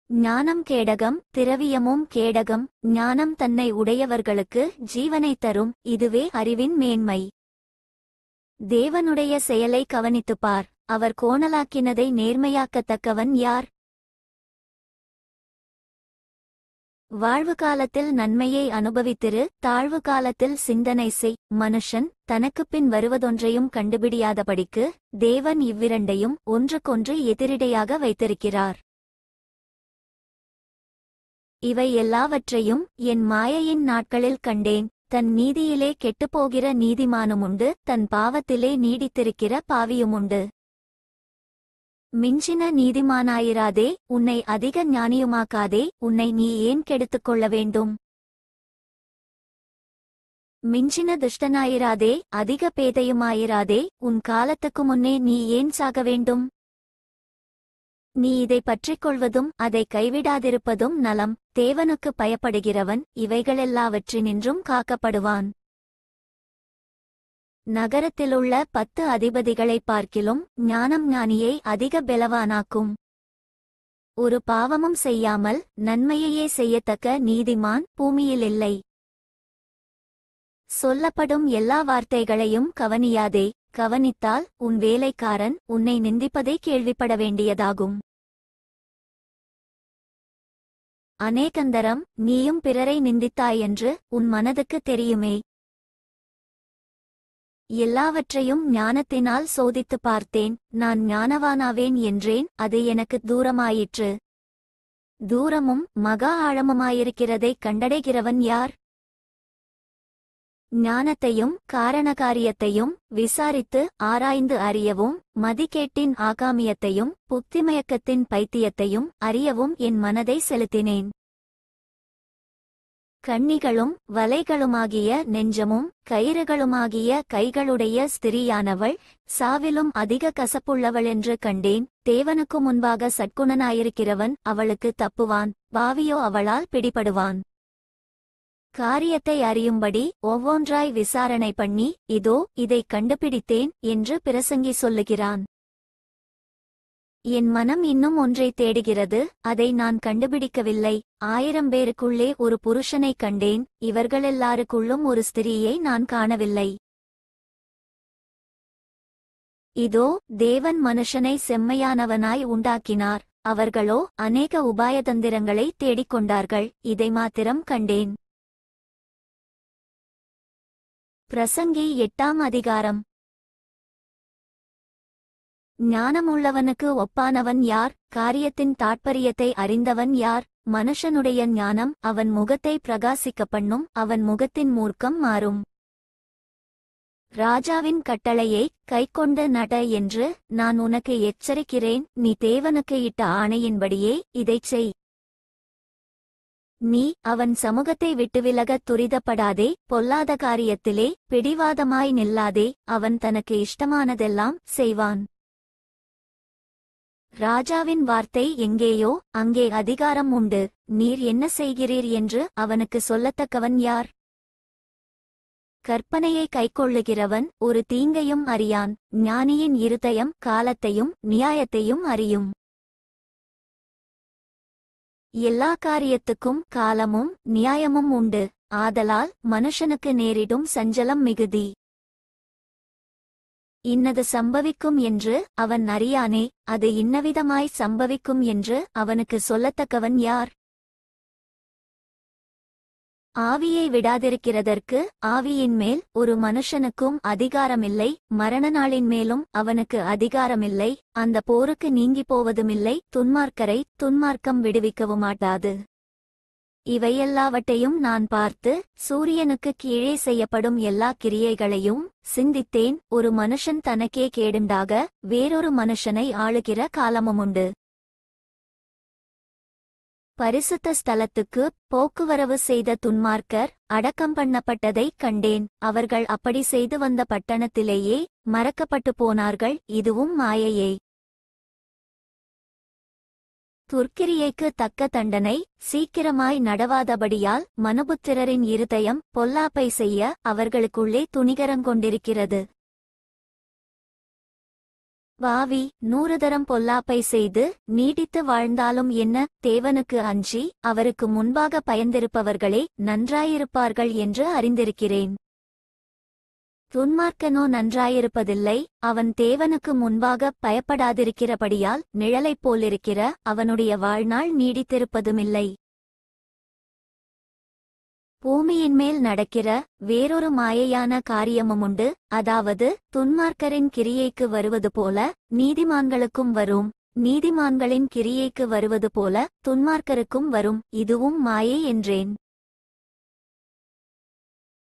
ஞானம் கேடகம், திரவியமும் கேடகம். ஞானம் தன்னை உடையவர்களுக்கு ஜீவனை தரும். இதுவே அறிவின் மேன்மை. தேவனுடைய செயலை கவனித்துப் பார். அவர் கோணலாக்கினதை நேர்மையாக்கத்தக்கவன் யார்? வாழ்வு காலத்தில் நன்மையை அனுபவித்திரு, தாழ்வு காலத்தில் சிந்தனை செய். மனுஷன் தனக்குப் பின் வருவதொன்றையும் கண்டுபிடியாதபடிக்கு தேவன் இவ்விரண்டையும் ஒன்றுக்கொன்று எதிரிடையாக வைத்திருக்கிறார். இவை எல்லாவற்றையும் என் மாயையின் நாட்களில் கண்டேன். தன் நீதியிலே கெட்டுப்போகிற நீதிமானுமுண்டு, தன் பாவத்திலே நீடித்திருக்கிற பாவியுமுண்டு. மிஞ்சின நீதிமானாயிராதே, உன்னை அதிக ஞானியுமாக்காதே. உன்னை நீ ஏன் கெடுத்துக்கொள்ள வேண்டும்? மிஞ்சின துஷ்டனாயிராதே, அதிக பேதையுமாயிராதே. உன் காலத்துக்கு முன்னே நீ ஏன் சாக வேண்டும்? நீ இதை பற்றிக் கொள்வதும் அதை கைவிடாதிருப்பதும் நலம். தேவனுக்கு பயப்படுகிறவன் இவைகளெல்லாவற்றினின்றும் காக்கப்படுவான். நகரத்திலுள்ள 10 அதிபதிகளைப் பார்க்கிலும் ஞானம் ஞானியை அதிக பெலவானாக்கும். ஒரு பாவமும் செய்யாமல் நன்மையையே செய்யத்தக்க நீதிமான் பூமியில் இல்லை. சொல்லப்படும் எல்லா வார்த்தைகளையும் கவனியாதே, கவனித்தால் உன் வேலைக்காரன் உன்னை நிந்திப்பதை கேள்விப்பட வேண்டியதாகும். அநேகந்தரம் நீயும் பிறரை நிந்தித்தாயென்று உன் மனதுக்கு தெரியுமே. எல்லாவற்றையும் ஞானத்தினால் சோதித்துப் பார்த்தேன், நான் ஞானவானாவேன் என்றேன், அது எனக்கு தூரமாயிற்று. தூரமும் மகா ஆழமுமாயிருக்கிறதைக் கண்டடைகிறவன் யார்? ஞானத்தையும் காரணகாரியத்தையும் விசாரித்து ஆராய்ந்து அறியவும், மதிகேட்டின் ஆகாமியத்தையும் புத்திமயக்கத்தின் பைத்தியத்தையும் அறியவும் என் மனதை செலுத்தினேன். கண்ணிகளும் வலைகளுமாகிய நெஞ்சமும் கயிறுகளுமாகிய கைகளுடைய ஸ்திரீயானவள் சாவிலும் அதிக கசப்புள்ளவளென்று கண்டேன். தேவனுக்கு முன்பாக சற்குணனாயிருக்கிறவன் அவளுக்கு தப்புவான், பாவியோ அவளால் பிடிபடுவான். காரியத்தை அறியும்படி ஒவ்வொன்றாய் விசாரணை பண்ணி, இதோ இதைக் கண்டுபிடித்தேன் என்று பிரசங்கி சொல்லுகிறான். என் மனம் இன்னும் ஒன்றை தேடுகிறது, அதை நான் கண்டுபிடிக்கவில்லை. 1000 பேருக்குள்ளே ஒரு புருஷனைக் கண்டேன், இவர்களெல்லாருக்குள்ளும் ஒரு ஸ்திரீயை நான் காணவில்லை. இதோ தேவன் மனுஷனை செம்மையானவனாய் உண்டாக்கினார், அவர்களோ அநேக உபாயதந்திரங்களை தேடிக்கொண்டார்கள், இதை மாத்திரம் கண்டேன். பிரசங்கி 8ஆம் அதிகாரம். ஞானமுள்ளவனுக்கு ஒப்பானவன் யார்? காரியத்தின் தாட்பரியத்தை அறிந்தவன் யார்? மனுஷனுடைய ஞானம் அவன் முகத்தை பிரகாசிக்க பண்ணும், அவன் முகத்தின் மூர்க்கம் மாறும். ராஜாவின் கட்டளையை கைக்கொண்டு நட என்று நான் உனக்கு எச்சரிக்கிறேன், நீ தேவனுக்கு இட்ட ஆணையின்படியே இதைச் செய். நீ அவன் சமூகத்தை விட்டு விலகத் துரிதப்படாதே, பொல்லாத காரியத்திலே பிடிவாதமாய் நில்லாதே, அவன் தனக்கு இஷ்டமானதெல்லாம் செய்வான். ராஜாவின் வார்த்தை எங்கேயோ அங்கே அதிகாரம் உண்டு, நீர் என்ன செய்கிறீர் என்று அவனுக்கு சொல்லத்தக்கவன் யார்? கற்பனையை கைக்கொள்ளுகிறவன் ஒரு தீங்கையும் அறியான், ஞானியின் இருதயம் காலத்தையும் நியாயத்தையும் அறியும். எல்லா காரியத்துக்கும் காலமும் நியாயமும் உண்டு, ஆதலால் மனுஷனுக்கு நேரிடும் சஞ்சலம் மிகுதி. இன்னது சம்பவிக்கும் என்று அவன் அறியானே, அது இன்னவிதமாய் சம்பவிக்கும் என்று அவனுக்கு சொல்லத்தக்கவன் யார்? ஆவியை விடாதிருக்கிறதற்கு ஆவியின்மேல் ஒரு மனுஷனுக்கும் அதிகாரமில்லை, மரண நாளின் மேலும் அவனுக்கு அதிகாரமில்லை. அந்த போருக்கு நீங்கி போவதுமில்லை, துன்மார்க்கரை துன்மார்க்கம் விடுவிக்கவுமாட்டாது. இவையெல்லாவற்றையும் நான் பார்த்து சூரியனுக்கு கீழே செய்யப்படும் எல்லா கிரியைகளையும் சிந்தித்தேன். ஒரு மனுஷன் தனக்கே கேடுண்டாக வேறொரு மனுஷனை ஆளுகிற காலமுமுண்டு. பரிசுத்த ஸ்தலத்துக்கு போக்குவரவு செய்த துன்மார்க்கர் அடக்கம் பண்ணப்பட்டதைக் கண்டேன், அவர்கள் அப்படி செய்து வந்த பட்டணத்திலேயே மறக்கப்பட்டு போனார்கள், இதுவும் மாயையே. துர்க்கிரியைக்கு தக்க தண்டனை சீக்கிரமாய் நடவாதபடியால் மனுபுத்திரரின் இருதயம் பொல்லாப்பை செய்ய அவர்களுக்குள்ளே துணிகரங்கொண்டிருக்கிறது. பாவி 100 தரம் பொல்லாப்பை செய்து நீடித்து வாழ்ந்தாலும் என்ன? தேவனுக்கு அஞ்சி அவருக்கு முன்பாக பயந்திருப்பவர்களே நன்றாயிருப்பார்கள் என்று அறிந்திருக்கிறேன். துன்மார்க்கனோ நன்றாயிருப்பதில்லை, அவன் தேவனுக்கு முன்பாக பயப்படாதிருக்கிறபடியால் நிழலைப் போலிருக்கிற அவனுடைய வாழ்நாள் நீடித்திருப்பதுமில்லை. பூமியின்மேல் நடக்கிற வேறொரு மாயையான காரியமுமுண்டு, அதாவது துன்மார்க்கரின் கிரியைக்கு வருவது போல நீதிமான்களுக்கும் வரும், நீதிமான்களின் கிரியைக்கு வருவது போல துன்மார்க்கருக்கும் வரும், இதுவும் மாயை என்றேன்.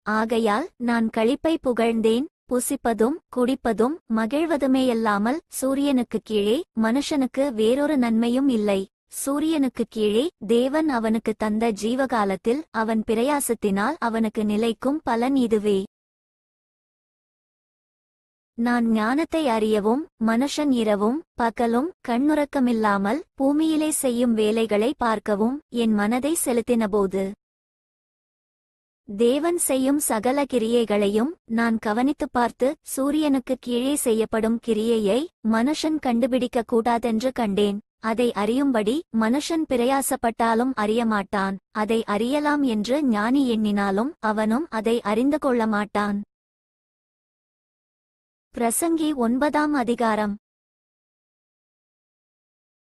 ஆகையால் நான் களிப்பை புகழ்ந்தேன், புசிப்பதும் குடிப்பதும் மகிழ்வதுமேயல்லாமல் சூரியனுக்குக் கீழே மனுஷனுக்கு வேறொரு நன்மையும் இல்லை. சூரியனுக்குக் கீழே தேவன் அவனுக்கு தந்த ஜீவகாலத்தில் அவன் பிரயாசத்தினால் அவனுக்கு நிலைக்கும் பலன் இதுவே. நான் ஞானத்தை அறியவும் மனுஷன் இரவும் பகலும் கண்ணுறக்கமில்லாமல் பூமியிலே செய்யும் வேலைகளை பார்க்கவும் என் மனதை செலுத்தினபோது, தேவன் செய்யும் சகல கிரியைகளையும் நான் கவனித்துப் பார்த்து சூரியனுக்குக் கீழே செய்யப்படும் கிரியையை மனுஷன் கண்டுபிடிக்க கூடாதென்று கண்டேன். அதை அறியும்படி மனுஷன் பிரயாசப்பட்டாலும் அறியமாட்டான். அதை அறியலாம் என்று ஞானி எண்ணினாலும் அவனும் அதை அறிந்து கொள்ள மாட்டான். பிரசங்கி 9ஆம் அதிகாரம்.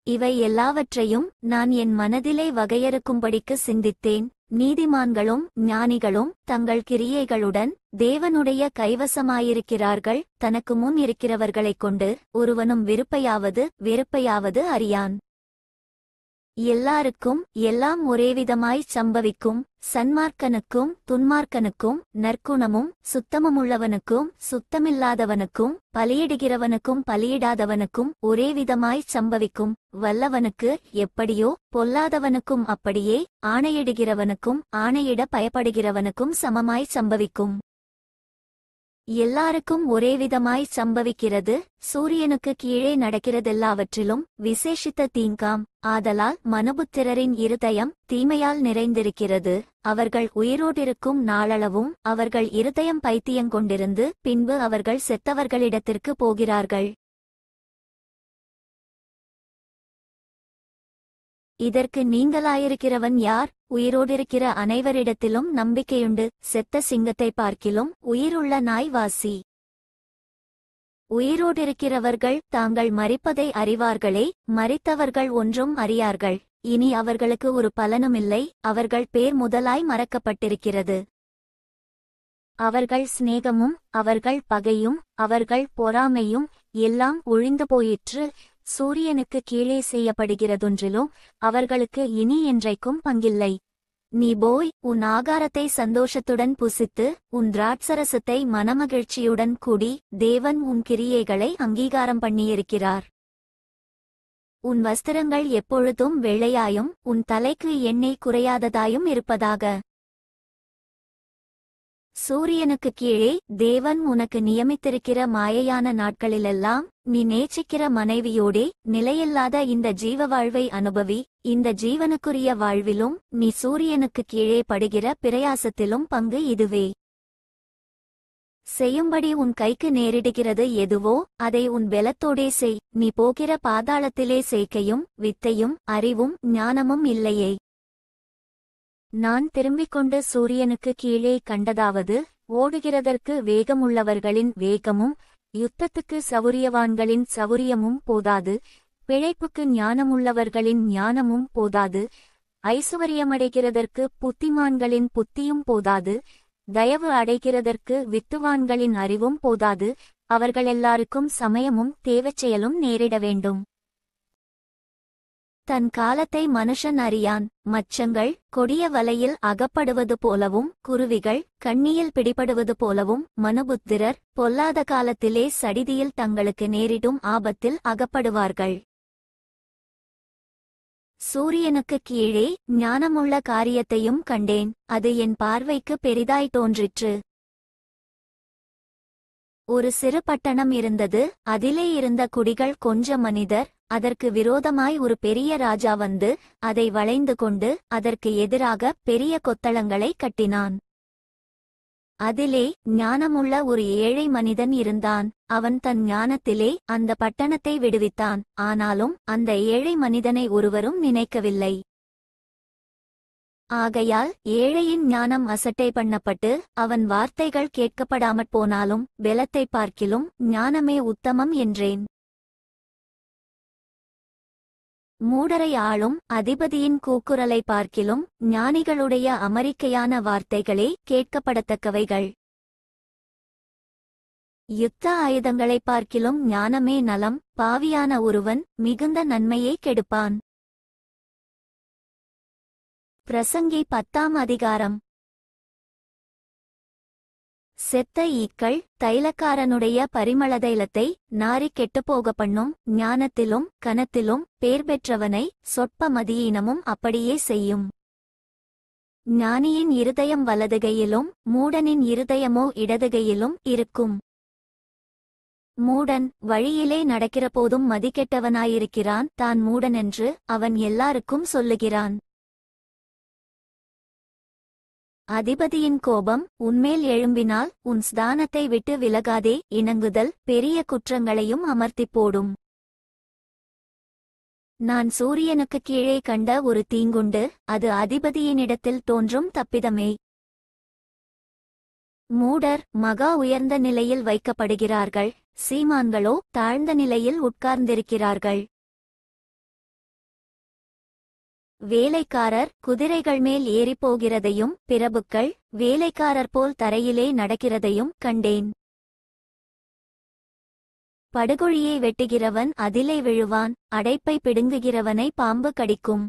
இவை எல்லாவற்றையும் நான் என் மனதிலே வகையறுக்கும்படிக்கு சிந்தித்தேன். நீதிமான்களும் ஞானிகளும் தங்கள் கிரியைகளுடன் தேவனுடைய கைவசமாயிருக்கிறார்கள். தனக்கு முன் இருக்கிறவர்களைக் கொண்டு ஒருவனும் வெறுப்பையாவது அறியான். எல்லாருக்கும் எல்லாம் ஒரேவிதமாய்ச் சம்பவிக்கும். சன்மார்க்கனுக்கும் துன்மார்க்கனுக்கும், நற்குணமும் சுத்தமுமுள்ளவனுக்கும் சுத்தமில்லாதவனுக்கும், பலியிடுகிறவனுக்கும் பலியிடாதவனுக்கும் ஒரேவிதமாய்ச் சம்பவிக்கும். வல்லவனுக்கு எப்படியோ பொல்லாதவனுக்கும் அப்படியே, ஆணையிடுகிறவனுக்கும் ஆணையிட பயப்படுகிறவனுக்கும் சமமாய்ச் சம்பவிக்கும். எல்லாருக்கும் ஒரேவிதமாய்ச் சம்பவிக்கிறது. சூரியனுக்கு கீழே நடக்கிறதெல்லாவற்றிலும் விசேஷித்த தீங்காம். ஆதலால் மனுபுத்திரரின் இருதயம் தீமையால் நிறைந்திருக்கிறது. அவர்கள் உயிரோடிருக்கும் நாளளவும் அவர்கள் இருதயம் பைத்தியங்கொண்டிருந்து பின்பு அவர்கள் செத்தவர்களிடத்திற்கு போகிறார்கள். இதற்கு நீங்களாயிருக்கிறவன் யார்? உயிரோடிருக்கிற அனைவரிடத்திலும் நம்பிக்கையுண்டு. செத்த சிங்கத்தை பார்க்கிலும் உயிருள்ள நாய் வாசி. உயிரோடிருக்கிறவர்கள் தாங்கள் மரிப்பதை அறிவார்களே, மரித்தவர்கள் ஒன்றும் அறியார்கள். இனி அவர்களுக்கு ஒரு பலனுமில்லை. அவர்கள் பேர் முதலாய் மறக்கப்பட்டிருக்கிறது. அவர்கள் சிநேகமும் அவர்கள் பகையும் அவர்கள் பொறாமையும் எல்லாம் ஒழிந்து போயிற்று. சூரியனுக்கு கீழே செய்யப்படுகிறதொன்றிலும் அவர்களுக்கு இனி என்றைக்கும் பங்கில்லை. நீ போய் உன் ஆகாரத்தை சந்தோஷத்துடன் புசித்து உன் திராட்சரசத்தை மனமகிழ்ச்சியுடன் குடி. தேவன் உன் கிரியைகளை அங்கீகாரம் பண்ணியிருக்கிறார். உன் வஸ்திரங்கள் எப்பொழுதும் வெள்ளையாயும் உன் தலைக்கு எண்ணெய் குறையாததாயும் இருப்பதாக. சூரியனுக்கு கீழே தேவன் உனக்கு நியமித்திருக்கிற மாயையான நாட்களிலெல்லாம் நீ நேசிக்கிற மனைவியோடே நிலையில்லாத இந்த ஜீவ வாழ்வை அனுபவி. இந்த ஜீவனுக்குரிய வாழ்விலும் நீ சூரியனுக்கு கீழே படுகிற பிரயாசத்திலும் பங்கு இதுவே. செய்யும்படி உன் கைக்கு நேரிடுகிறது எதுவோ அதை உன் பெலத்தோடே செய். நீ போகிற பாதாளத்திலே செய்கையும் வித்தையும் அறிவும் ஞானமும் இல்லையே. நான் திரும்பிக் கொண்டு சூரியனுக்கு கீழே கண்டதாவது, ஓடுகிறதற்கு வேகமுள்ளவர்களின் வேகமும் யுத்தத்துக்கு சவுரியவான்களின் சவுரியமும் போதாது. பிழைப்புக்கு ஞானமுள்ளவர்களின் ஞானமும் போதாது. ஐசுவரியமடைகிறதற்கு புத்திமான்களின் புத்தியும் போதாது. தயவு அடைகிறதற்கு வித்துவான்களின் அறிவும் போதாது. அவர்களெல்லாருக்கும் சமயமும் தேவச்செயலும் நேரிட வேண்டும். தன் காலத்தை மனுஷன் அறியான். மச்சங்கள் கொடிய வலையில் அகப்படுவது போலவும் குருவிகள் கண்ணியில் பிடிபடுவது போலவும் மனுபுத்திரர் பொல்லாத காலத்திலே சடிதியில் தங்களுக்கு நேரிடும் ஆபத்தில் அகப்படுவார்கள். சூரியனுக்கு கீழே ஞானமுள்ள காரியத்தையும் கண்டேன். அது என் பார்வைக்கு பெரிதாய் தோன்றிற்று. ஒரு சிறு பட்டணம் இருந்தது. அதிலே இருந்த குடிகள் கொஞ்ச மனிதர். அதற்கு விரோதமாய் ஒரு பெரிய ராஜா வந்து அதை வளைந்து கொண்டு அதற்கு எதிராக பெரிய கொத்தளங்களை கட்டினான். அதிலே ஞானமுள்ள ஒரு ஏழை மனிதன் இருந்தான். அவன் தன் ஞானத்திலே அந்த பட்டணத்தை விடுவித்தான். ஆனாலும் அந்த ஏழை மனிதனை ஒருவரும் நினைக்கவில்லை. ஆகையால் ஏழையின் ஞானம் அசட்டை பண்ணப்பட்டு அவன் வார்த்தைகள் கேட்கப்படாமற் போனாலும் பெலத்தை பார்க்கிலும் ஞானமே உத்தமம் என்றேன். மூடரை ஆளும் அதிபதியின் கூக்குரலை பார்க்கிலும் ஞானிகளுடைய அமெரிக்கையான வார்த்தைகளே கேட்கப்படத்தக்கவைகள். யுத்த ஆயுதங்களை பார்க்கிலும் ஞானமே நலம். பாவியான ஒருவன் மிகுந்த நன்மையை கெடுப்பான். பிரசங்கி 10ஆம் அதிகாரம். செத்த ஈக்கள் தைலக்காரனுடைய பரிமளதைலத்தை நாறிக் கெட்டுப்போக பண்ணும். ஞானத்திலும் கனத்திலும் பேர் பெற்றவனை சொற்ப மதியீனமும் அப்படியே செய்யும். ஞானியின் இருதயம் வலதுகையிலும் மூடனின் இருதயமோ இடதுகையிலும் இருக்கும். மூடன் வழியிலே நடக்கிறபோதும் மதிக்கெட்டவனாயிருக்கிறான். தான் மூடனென்று அவன் எல்லாருக்கும் சொல்லுகிறான். அதிபதியின் கோபம் உன்மேல் எழும்பினால் உன் ஸ்தானத்தை விட்டு விலகாதே. இணங்குதல் பெரிய குற்றங்களையும் அமர்த்திப் போடும். நான் சூரியனுக்குக் கீழே கண்ட ஒரு தீங்குண்டு, அது அதிபதியினிடத்தில் தோன்றும் தப்பிதமே. மூடர் மகா உயர்ந்த நிலையில் வைக்கப்படுகிறார்கள், சீமான்களோ தாழ்ந்த நிலையில் உட்கார்ந்திருக்கிறார்கள். வேலைக்காரர் குதிரைகள் மேல் ஏறிப்போகிறதையும் பிரபுக்கள் வேலைக்காரர் போல் தரையிலே நடக்கிறதையும் கண்டேன். படுகுழியை வெட்டுகிறவன் அதிலே விழுவான், அடைப்பை பிடுங்குகிறவனை பாம்பு கடிக்கும்.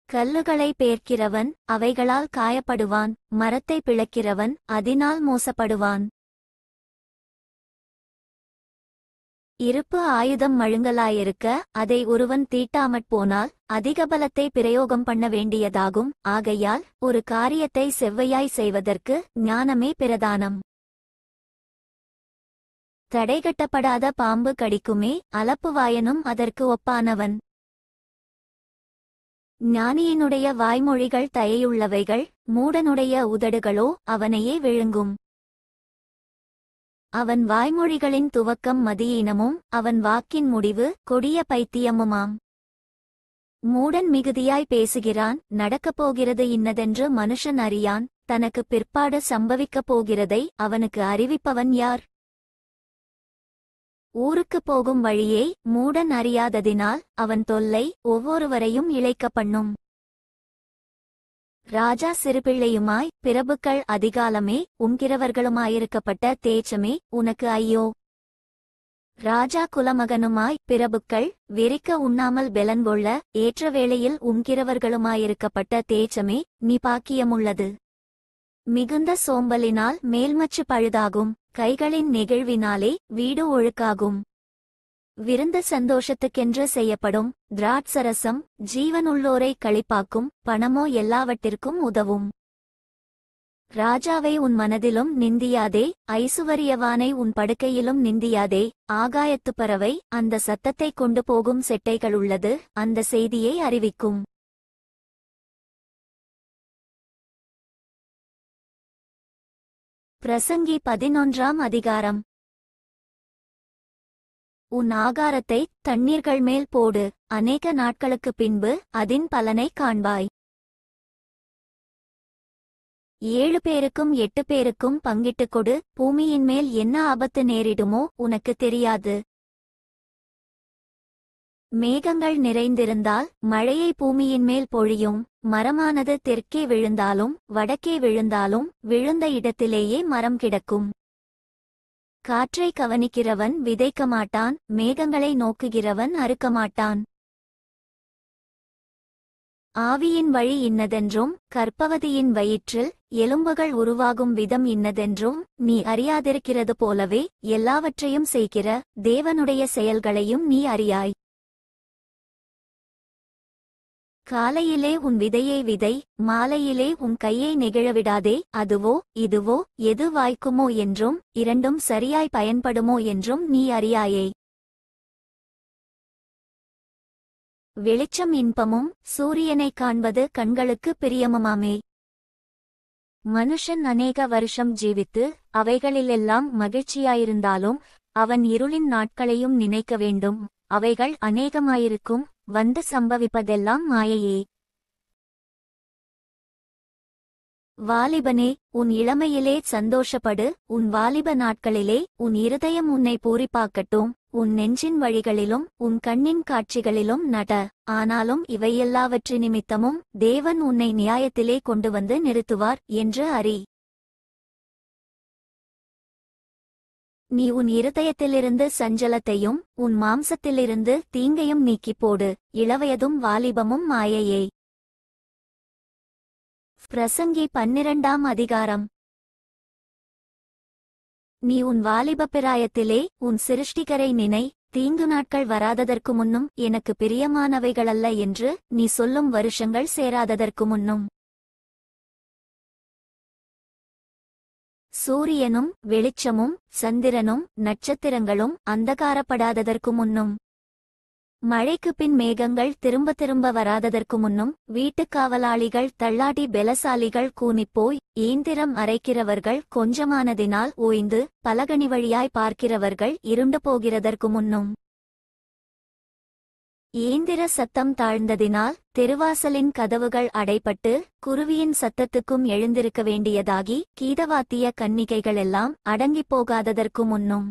கல்லுகளை பேர்க்கிறவன் அவைகளால் காயப்படுவான், மரத்தை பிளக்கிறவன் அதனால் மோசப்படுவான். இருப்பு ஆயுதம் மழுங்கலாயிருக்க அதை ஒருவன் தீட்டாமற் போனால் அதிக பலத்தை பிரயோகம் பண்ண வேண்டியதாகும். ஆகையால் ஒரு காரியத்தை செவ்வையாய் செய்வதற்கு ஞானமே பிரதானம். தடைகட்டப்படாத பாம்பு கடிக்குமே, அலப்புவாயனும் அதற்கு ஒப்பானவன். ஞானியினுடைய வாய்மொழிகள் தயையுள்ளவைகள், மூடனுடைய உதடுகளோ அவனையே விழுங்கும். அவன் வாய்மொழிகளின் துவக்கம் மதியீனமும் அவன் வாக்கின் முடிவு கொடிய பைத்தியமுமாம். மூடன் மிகுதியாய் பேசுகிறான், நடக்கப்போகிறது இன்னதென்று மனுஷன் அறியான், தனக்கு பிற்பாடு சம்பவிக்கப் போகிறதை அவனுக்கு அறிவிப்பவன் யார்? ஊருக்குப் போகும் வழியை மூடன் அறியாததினால் அவன் தொல்லை ஒவ்வொருவரையும் இளைக்க பண்ணும். ராஜா சிறுபிள்ளையுமாய் பிரபுக்கள் அதிகாலமே உண்கிறவர்களுமாயிருக்கப்பட்ட தேச்சமே உனக்கு ஐயோ. ராஜா குலமகனுமாய் பிரபுக்கள் வெறிக்க உண்ணாமல் பெலன்கொள்ள ஏற்ற வேளையில் உண்கிறவர்களுமாயிருக்கப்பட்ட தேச்சமே நீ பாக்கியமுள்ளது. மிகுந்த சோம்பலினால் மேல்மச்சு பழுதாகும், கைகளின் நெகிழ்வினாலே வீடு ஒழுக்காகும். விருந்து சந்தோஷத்துக்கென்று செய்யப்படும் திராட்சரசம் ஜீவனுள்ளோரை களிப்பாக்கும், பணமோ எல்லாவற்றிற்கும் உதவும். ராஜாவை உன் மனதிலும் நிந்தியாதே, ஐசுவரியவானை உன் படுக்கையிலும் நிந்தியாதே. ஆகாயத்துப் பறவை அந்த சத்தத்தை கொண்டு போகும் செட்டைகளுள்ளது, அந்த செய்தியை அறிவிக்கும். பிரசங்கி 11ஆம் அதிகாரம். உன் ஆகாரத்தை தண்ணீர்கள் மேல் போடு, அநேக நாட்களுக்குப் பின்பு அதின் பலனைக் காண்பாய். 7 பேருக்கும் 8 பேருக்கும் பங்கிட்டுக் கொடு, பூமியின் மேல் என்ன ஆபத்து நேரிடுமோ உனக்கு தெரியாது. மேகங்கள் நிறைந்திருந்தால் மழையை பூமியின் மேல் பொழியும், மரமானது தெற்கே விழுந்தாலும் வடக்கே விழுந்தாலும் விழுந்த இடத்திலேயே மரம் கிடக்கும். காற்றை கவனிக்கிறவன் விதைக்க மாட்டான், மேகங்களை நோக்குகிறவன் அறுக்கமாட்டான். ஆவியின் வழி இன்னதென்றும் கர்ப்பவதியின் வயிற்றில் எலும்புகள் உருவாகும் விதம் இன்னதென்றும் நீ அறியாதிருக்கிறது போலவே எல்லாவற்றையும் செய்கிற தேவனுடைய செயல்களையும் நீ அறியாய். காலையிலே உன் விதையை விதை, மாலையிலே உன் கையை நெகிழவிடாதே. அதுவோ இதுவோ எது வாய்க்குமோ என்றும் இரண்டும் சரியாய் பயன்படுமோ என்றும் நீ அறியாயே. வெளிச்சம் இன்பமும் சூரியனைக் காண்பது கண்களுக்கு பிரியமுமாமே. மனுஷன் அநேக வருஷம் ஜீவித்து அவைகளிலெல்லாம் மகிழ்ச்சியாயிருந்தாலும் அவன் இருளின் நாட்களையும் நினைக்க வேண்டும். அவைகள் அநேகமாயிருக்கும், வந்து சம்பவிப்பதெல்லாம் மாயையே. வாலிபனே, உன் இளமையிலே சந்தோஷப்படு, உன் வாலிப நாட்களிலே உன் இருதயம் உன்னை பூரிப்பாக்கட்டும். உன் நெஞ்சின் வழிகளிலும் உன் கண்ணின் காட்சிகளிலும் நட. ஆனாலும் இவையெல்லாவற்றி நிமித்தமும் தேவன் உன்னை நியாயத்திலே கொண்டு வந்து நிறுத்துவார் என்று அறி. நீ உன் இருதயத்திலிருந்து சஞ்சலத்தையும் உன் மாம்சத்திலிருந்து தீங்கையும் நீக்கிப் போடு. இளவயதும் வாலிபமும் மாயையே. பிரசங்கி 12ஆம் அதிகாரம். நீ உன் வாலிப பிராயத்திலே உன் சிருஷ்டிகரை நினை. தீங்கு நாட்கள் வராததற்கு முன்னும் எனக்கு பிரியமானவைகளல்ல என்று நீ சொல்லும் வருஷங்கள் சேராததற்கு முன்னும். சூரியனும் வெளிச்சமும் சந்திரனும் நட்சத்திரங்களும் அந்தகாரப்படாததற்கு முன்னும். மழைக்குப் பின் மேகங்கள் திரும்ப திரும்ப வராததற்கு முன்னும். வீட்டுக் காவலாளிகள் தள்ளாடி பெலசாலிகள் கூனிப்போய் ஏந்திரம் அரைக்கிறவர்கள் கொஞ்சமானதினால் ஓய்ந்து பலகனி வழியாய் பார்க்கிறவர்கள் இருண்டு போகிறதற்கு முன்னும். இயந்திர சத்தம் தாழ்ந்ததினால் தெருவாசலின் கதவுகள் அடைபட்டு குருவியின் சத்தத்துக்கும் எழுந்திருக்க வேண்டியதாகி கீதவாத்திய கன்னிகைகளெல்லாம் அடங்கிப் போகாததற்கு முன்னும்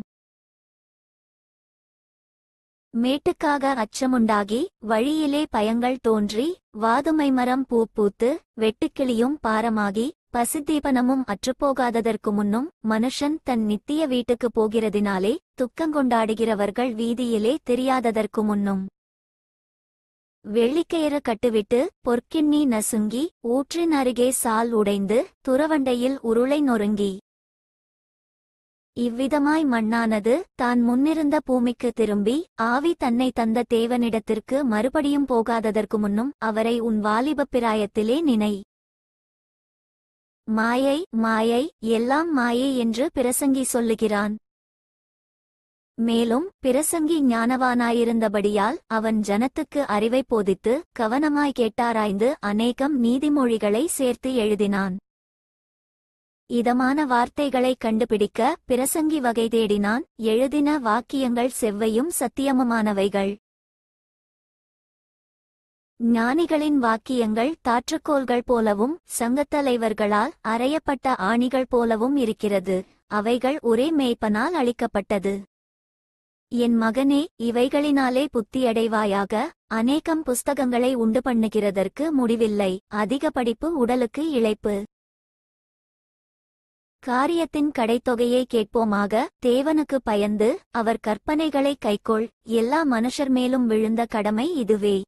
மேட்டுக்காக அச்சமுண்டாகி வழியிலே பயங்கள் தோன்றி வாதுமை மரம் பூ பூத்து வெட்டுக்கிளியும் பாரமாகி பசித்தீபனமும் அற்றுப்போகாததற்கு முன்னும் மனுஷன் தன் நித்திய வீட்டுக்குப் போகிறதினாலே துக்கங்கொண்டாடுகிறவர்கள் வீதியிலே தெரியாததற்கு முன்னும் வெள்ளிக்கயிறு கட்டுவிட்டு பொற்கிண்ணி நசுங்கி ஊற்றின் அருகே சால் உடைந்து துறவண்டையில் உருளை நொறுங்கி இவ்விதமாய் மண்ணானது தான் முன்னிருந்த பூமிக்கு திரும்பி ஆவி தன்னை தந்த தேவனிடத்திற்கு மறுபடியும் போகாததற்கு முன்னும் அவரை உன் வாலிபப் பிராயத்திலே நினை. மாயை மாயை எல்லாம் மாயை என்று பிரசங்கி சொல்லுகிறான். மேலும் பிரசங்கி ஞானவானாயிருந்தபடியால் அவன் ஜனத்துக்கு அறிவை போதித்து கவனமாய் கேட்டாராய்ந்து அநேகம் நீதிமொழிகளை சேர்த்து எழுதினான். இதமான வார்த்தைகளைக் கண்டுபிடிக்க பிரசங்கி வகை தேடினான். எழுதின வாக்கியங்கள் செவ்வையும் சத்தியமுமானவைகள். ஞானிகளின் வாக்கியங்கள் தாற்றுக்கோள்கள் போலவும் சங்கத்தலைவர்களால் அறையப்பட்ட ஆணிகள் போலவும் இருக்கிறது. அவைகள் ஒரே மேய்ப்பனால் அளிக்கப்பட்டது. என் மகனே, இவைகளினாலே புத்தியடைவாயாக. அநேகம் புஸ்தகங்களை உண்டு பண்ணுகிறதற்கு முடிவில்லை. அதிக படிப்பு உடலுக்கு இளைப்பு. காரியத்தின் கடைத்தொகையை கேட்போமாக. தேவனுக்கு பயந்து அவர் கற்பனைகளை கைக்கொள். எல்லா மனுஷர் மேலும் விழுந்த கடமை இதுவே.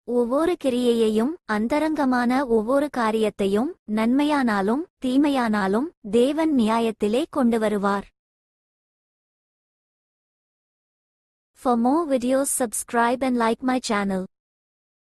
ஒவ்வொரு கிரியையையும் அந்தரங்கமான ஒவ்வொரு காரியத்தையும் நன்மையானாலும் தீமையானாலும் தேவன் நியாயத்திலே கொண்டு வருவார். For more videos, subscribe and like my channel.